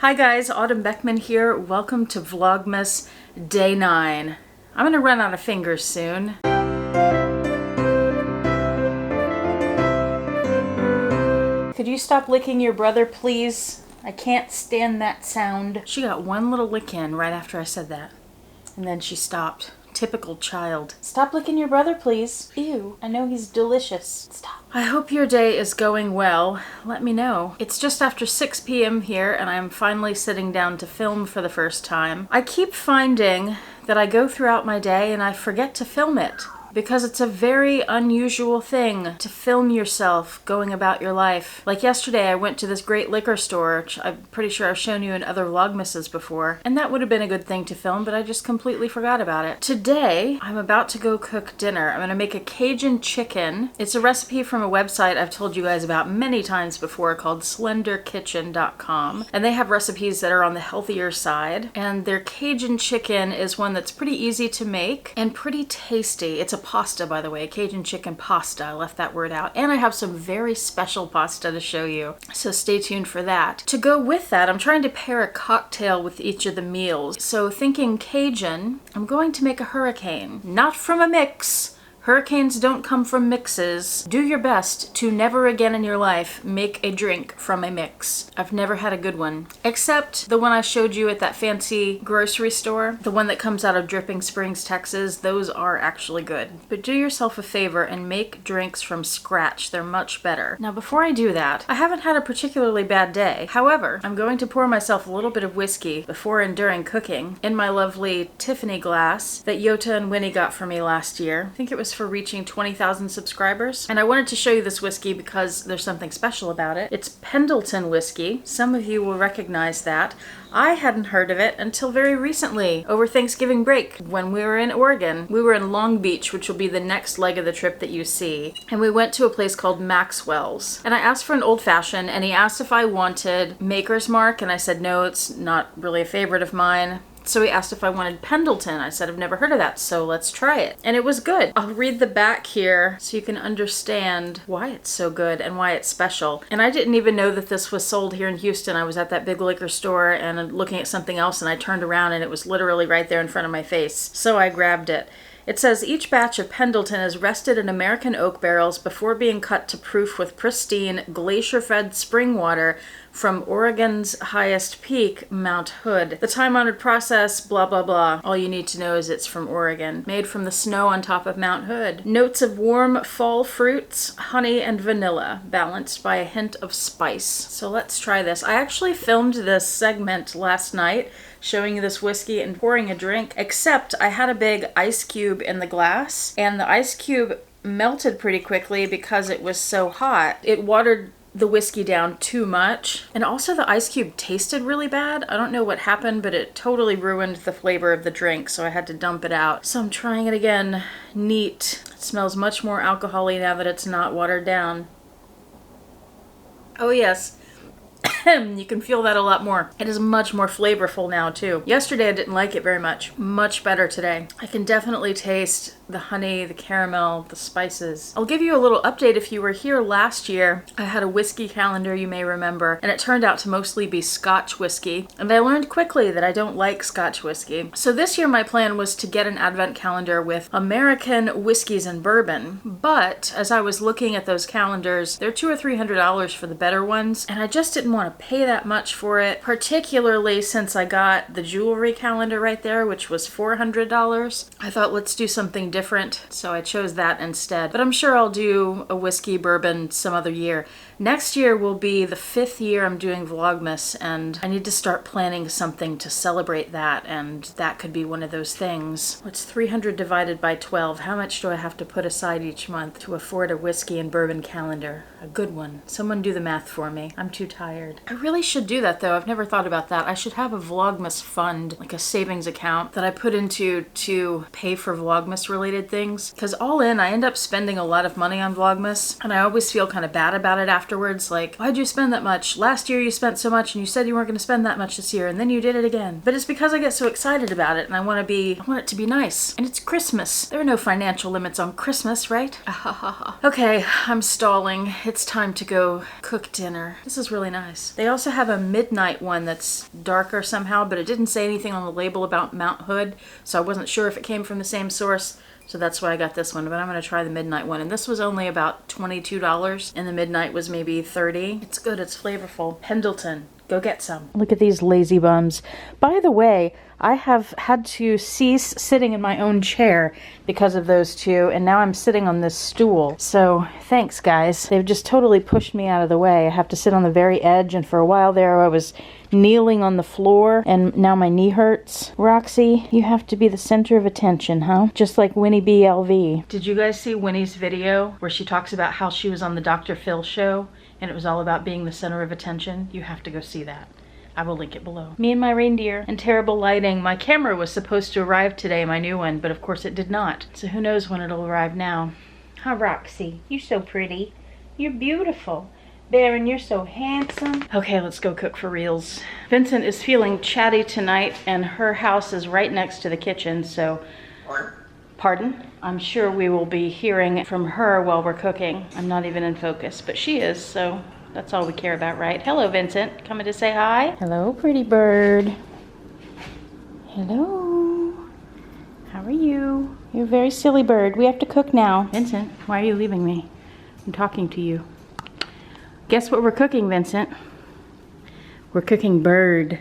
Hi guys, Autumn Beckman here. Welcome to Vlogmas Day 9. I'm gonna run out of fingers soon. Could you stop licking your brother, please? I can't stand that sound. She got one little lick in right after I said that. And then she stopped. Typical child. Stop licking your brother, please. Ew, I know he's delicious. Stop. I hope your day is going well. Let me know. It's just after 6 p.m. here and I'm finally sitting down to film for the first time. I keep finding that I go throughout my day and I forget to film it. Because it's a very unusual thing to film yourself going about your life. Like yesterday, I went to this great liquor store, which I'm pretty sure I've shown you in other Vlogmases before, and that would have been a good thing to film, but I just completely forgot about it. Today, I'm about to go cook dinner. I'm gonna make a Cajun chicken. It's a recipe from a website I've told you guys about many times before called slenderkitchen.com, and they have recipes that are on the healthier side, and their Cajun chicken is one that's pretty easy to make and pretty tasty. It's a pasta, by the way, Cajun chicken pasta. I left that word out. And I have some very special pasta to show you. So stay tuned for that. To go with that, I'm trying to pair a cocktail with each of the meals. So thinking Cajun, I'm going to make a hurricane. Not from a mix. Hurricanes don't come from mixes. Do your best to never again in your life make a drink from a mix. I've never had a good one. Except the one I showed you at that fancy grocery store. The one that comes out of Dripping Springs, Texas. Those are actually good. But do yourself a favor and make drinks from scratch. They're much better. Now before I do that, I haven't had a particularly bad day. However, I'm going to pour myself a little bit of whiskey before and during cooking in my lovely Tiffany glass that Yota and Winnie got for me last year. I think it was for reaching 20,000 subscribers. And I wanted to show you this whiskey because there's something special about it. It's Pendleton whiskey. Some of you will recognize that. I hadn't heard of it until very recently, over Thanksgiving break, when we were in Oregon. We were in Long Beach, which will be the next leg of the trip that you see. And we went to a place called Maxwell's. And I asked for an old fashioned, and he asked if I wanted Maker's Mark, and I said no, it's not really a favorite of mine. So he asked if I wanted Pendleton. I said, I've never heard of that, so let's try it. And it was good. I'll read the back here so you can understand why it's so good and why it's special. And I didn't even know that this was sold here in Houston. I was at that big liquor store and looking at something else, and I turned around and it was literally right there in front of my face. So I grabbed it. It says each batch of Pendleton is rested in American oak barrels before being cut to proof with pristine glacier-fed spring water from Oregon's highest peak, Mount Hood. The time-honored process, blah, blah, blah. All you need to know is it's from Oregon. Made from the snow on top of Mount Hood. Notes of warm fall fruits, honey, and vanilla, balanced by a hint of spice. So let's try this. I actually filmed this segment last night, showing you this whiskey and pouring a drink, except I had a big ice cube in the glass, and the ice cube melted pretty quickly because it was so hot. It watered the whiskey down too much. And also the ice cube tasted really bad. I don't know what happened, but it totally ruined the flavor of the drink, so I had to dump it out. So I'm trying it again. Neat. It smells much more alcohol-y now that it's not watered down. Oh yes. You can feel that a lot more. It is much more flavorful now too. Yesterday I didn't like it very much. Much better today. I can definitely taste the honey, the caramel, the spices. I'll give you a little update. If you were here last year, I had a whiskey calendar, you may remember, and it turned out to mostly be Scotch whiskey. And I learned quickly that I don't like Scotch whiskey. So this year my plan was to get an advent calendar with American whiskeys and bourbon. But as I was looking at those calendars, they're $200 or $300 for the better ones, and I just didn't want to pay that much for it, particularly since I got the jewelry calendar right there, which was $400. I thought, let's do something different, so I chose that instead. But I'm sure I'll do a whiskey bourbon some other year. Next year will be the 5th year I'm doing Vlogmas, and I need to start planning something to celebrate that, and that could be one of those things. What's 300 divided by 12? How much do I have to put aside each month to afford a whiskey and bourbon calendar? A good one. Someone do the math for me. I'm too tired. I really should do that though. I've never thought about that. I should have a Vlogmas fund, like a savings account that I put into to pay for Vlogmas related things. Because all in, I end up spending a lot of money on Vlogmas, and I always feel kind of bad about it after afterwards, like, why'd you spend that much? Last year you spent so much and you said you weren't going to spend that much this year and then you did it again. But it's because I get so excited about it and I want it to be nice. And it's Christmas. There are no financial limits on Christmas, right? Okay, I'm stalling. It's time to go cook dinner. This is really nice. They also have a midnight one that's darker somehow, but it didn't say anything on the label about Mount Hood, so I wasn't sure if it came from the same source. So that's why I got this one, but I'm going to try the midnight one. And this was only about $22, and the midnight was maybe $30. It's good, it's flavorful. Pendleton, go get some. Look at these lazy bums. By the way, I have had to cease sitting in my own chair because of those two, and now I'm sitting on this stool. So thanks, guys. They've just totally pushed me out of the way. I have to sit on the very edge, and for a while there I was kneeling on the floor, and now my knee hurts. Roxy, you have to be the center of attention, huh? Just like Winnie B. LV. Did you guys see Winnie's video where she talks about how she was on the Dr. Phil show, and it was all about being the center of attention? You have to go see that. I will link it below. Me and my reindeer and terrible lighting. My camera was supposed to arrive today, my new one, but of course it did not. So who knows when it'll arrive now. Huh, Roxy? You're so pretty. You're beautiful. Baron, you're so handsome. Okay, let's go cook for reals. Vincent is feeling chatty tonight, and her house is right next to the kitchen, so... Pardon? I'm sure we will be hearing from her while we're cooking. I'm not even in focus, but she is, so... That's all we care about, right? Hello, Vincent. Coming to say hi? Hello, pretty bird. Hello. How are you? You're a very silly bird. We have to cook now. Vincent, why are you leaving me? I'm talking to you. Guess what we're cooking, Vincent? We're cooking bird.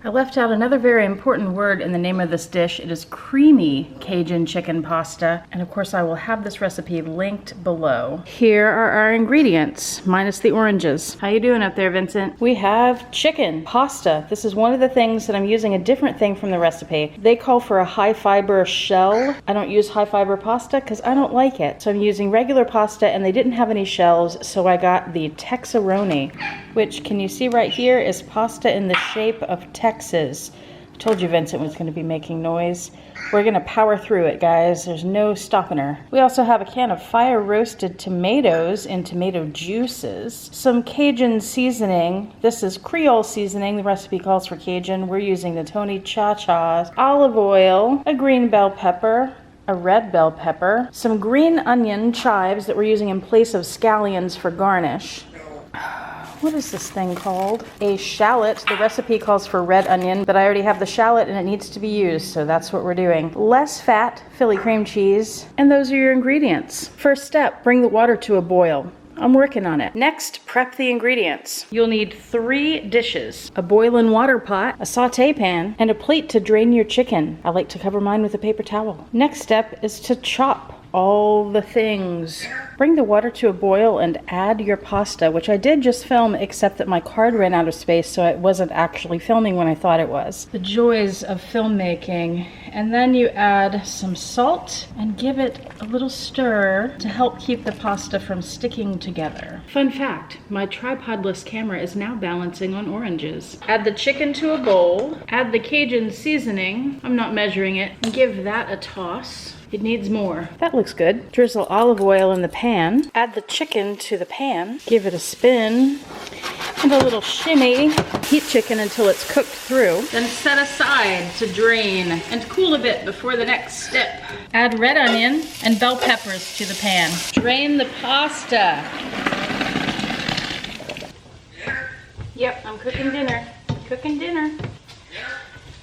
I left out another very important word in the name of this dish. It is creamy Cajun chicken pasta. And of course I will have this recipe linked below. Here are our ingredients, minus the oranges. How you doing up there, Vincent? We have chicken, pasta. This is one of the things that I'm using a different thing from the recipe. They call for a high fiber shell. I don't use high fiber pasta because I don't like it. So I'm using regular pasta and they didn't have any shells, so I got the Texaroni, which can you see right here is pasta in the shape of Texas. I told you Vincent was going to be making noise. We're going to power through it, guys. There's no stopping her. We also have a can of fire roasted tomatoes in tomato juices. Some Cajun seasoning. This is Creole seasoning. The recipe calls for Cajun. We're using the Tony Cha-Cha's. Olive oil, a green bell pepper, a red bell pepper, some green onion chives that we're using in place of scallions for garnish. What is this thing called? A shallot. The recipe calls for red onion, but I already have the shallot and it needs to be used, so that's what we're doing. Less fat, Philly cream cheese, and those are your ingredients. First step, bring the water to a boil. I'm working on it. Next, prep the ingredients. You'll need 3 dishes, a boiling water pot, a saute pan, and a plate to drain your chicken. I like to cover mine with a paper towel. Next step is to chop all the things. Bring the water to a boil and add your pasta, which I did just film, except that my card ran out of space, so it wasn't actually filming when I thought it was. The joys of filmmaking. And then you add some salt and give it a little stir to help keep the pasta from sticking together. Fun fact, my tripodless camera is now balancing on oranges. Add the chicken to a bowl, add the Cajun seasoning, I'm not measuring it, and give that a toss. It needs more. That looks good. Drizzle olive oil in the pan. Add the chicken to the pan. Give it a spin and a little shimmy. Heat chicken until it's cooked through. Then set aside to drain and cool a bit before the next step. Add red onion and bell peppers to the pan. Drain the pasta. Yep, I'm cooking dinner. Cooking dinner.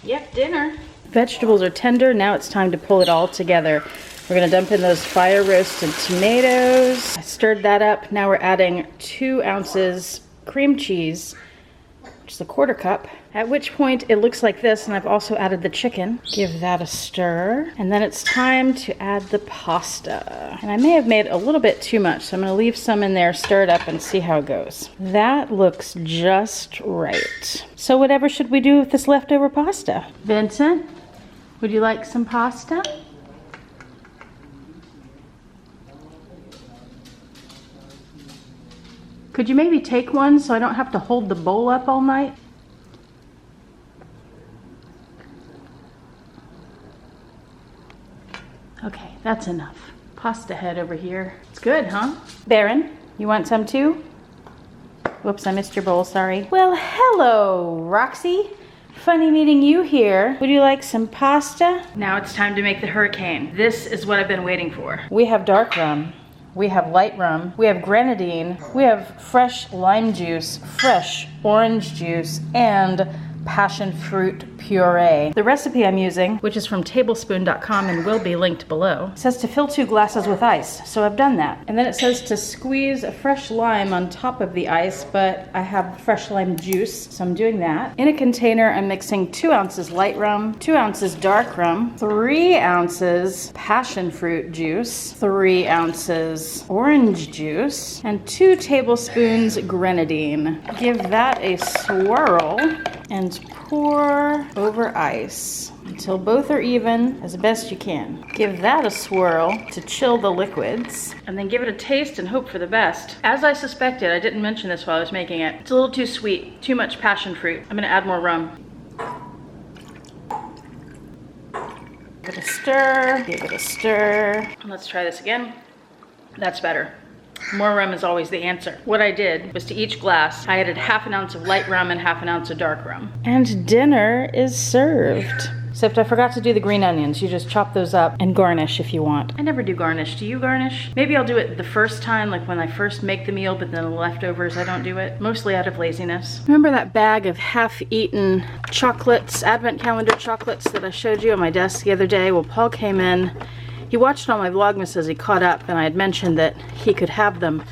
Yep, dinner. Vegetables are tender, now it's time to pull it all together. We're gonna dump in those fire roasted tomatoes. I stirred that up. Now we're adding 2 ounces cream cheese, which is a 1/4 cup. At which point it looks like this, and I've also added the chicken. Give that a stir. And then it's time to add the pasta. And I may have made a little bit too much, so I'm gonna leave some in there, stir it up, and see how it goes. That looks just right. So whatever should we do with this leftover pasta? Vincent, would you like some pasta? Could you maybe take one so I don't have to hold the bowl up all night? Okay, that's enough. Pasta head over here. It's good, huh? Baron, You want some too? Whoops, I missed your bowl, sorry. Well, hello, Roxy. Funny meeting you here. Would you like some pasta? Now it's time to make the hurricane. This is what I've been waiting for. We have dark rum. We have light rum. We have grenadine. We have fresh lime juice, fresh orange juice, and passion fruit puree. The recipe I'm using, which is from tablespoon.com and will be linked below, says to fill 2 glasses with ice. So I've done that. And then it says to squeeze a fresh lime on top of the ice, but I have fresh lime juice, so I'm doing that. In a container, I'm mixing 2 ounces light rum, 2 ounces dark rum, 3 ounces passion fruit juice, 3 ounces orange juice, and 2 tablespoons grenadine. Give that a swirl and pour over ice until both are even as best you can. Give that a swirl to chill the liquids, and then give it a taste and hope for the best. As I suspected, I didn't mention this while I was making it. It's a little too sweet, too much passion fruit. I'm gonna add more rum. Give it a stir, give it a stir. Let's try this again. That's better. More rum is always the answer. What I did was to each glass, I added ½ an ounce of light rum and ½ an ounce of dark rum. And dinner is served. Except I forgot to do the green onions. You just chop those up and garnish if you want. I never do garnish. Do you garnish? Maybe I'll do it the first time, like when I first make the meal, but then the leftovers, I don't do it. Mostly out of laziness. Remember that bag of half-eaten chocolates, advent calendar chocolates that I showed you on my desk the other day? Well, Paul came in. He watched all my Vlogmas as he caught up, and I had mentioned that he could have them.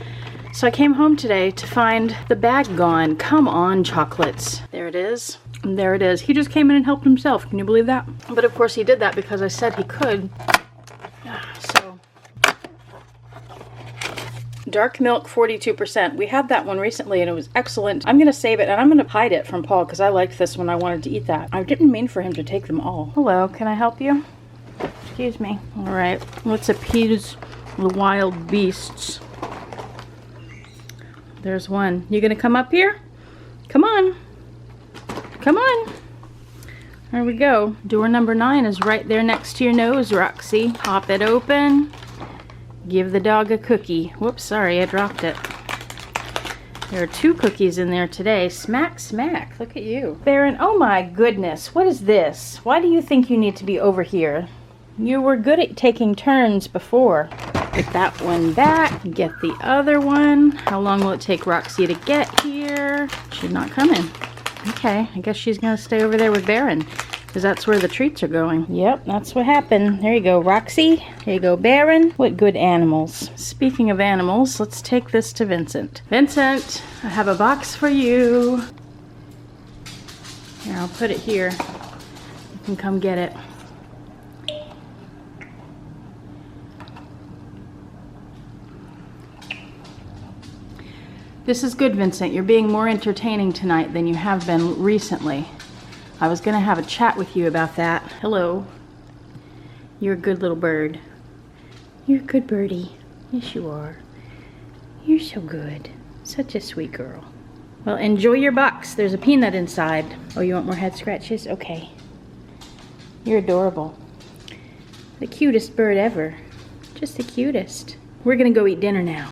So I came home today to find the bag gone. Come on, chocolates. There it is. And there it is. He just came in and helped himself. Can you believe that? But of course he did that because I said he could. So, dark milk 42%. We had that one recently and it was excellent. I'm gonna save it and I'm gonna hide it from Paul because I liked this when I wanted to eat that. I didn't mean for him to take them all. Hello, can I help you? Excuse me. All right, let's appease the wild beasts. There's one. You gonna come up here? Come on. Come on. There we go. Door number 9 is right there next to your nose, Roxy. Pop it open. Give the dog a cookie. Whoops, sorry, I dropped it. There are 2 cookies in there today. Smack, smack. Look at you. Baron, oh my goodness. What is this? Why do you think you need to be over here? You were good at taking turns before. Get that one back. Get the other one. How long will it take Roxy to get here? She's not coming. Okay, I guess she's gonna stay over there with Baron because that's where the treats are going. Yep, that's what happened. There you go, Roxy. There you go, Baron. What good animals. Speaking of animals, let's take this to Vincent. Vincent, I have a box for you. Here, I'll put it here. You can come get it. This is good, Vincent. You're being more entertaining tonight than you have been recently. I was gonna have a chat with you about that. Hello. You're a good little bird. You're a good birdie. Yes, you are. You're so good. Such a sweet girl. Well, enjoy your box. There's a peanut inside. Oh, you want more head scratches? Okay. You're adorable. The cutest bird ever. Just the cutest. We're gonna go eat dinner now.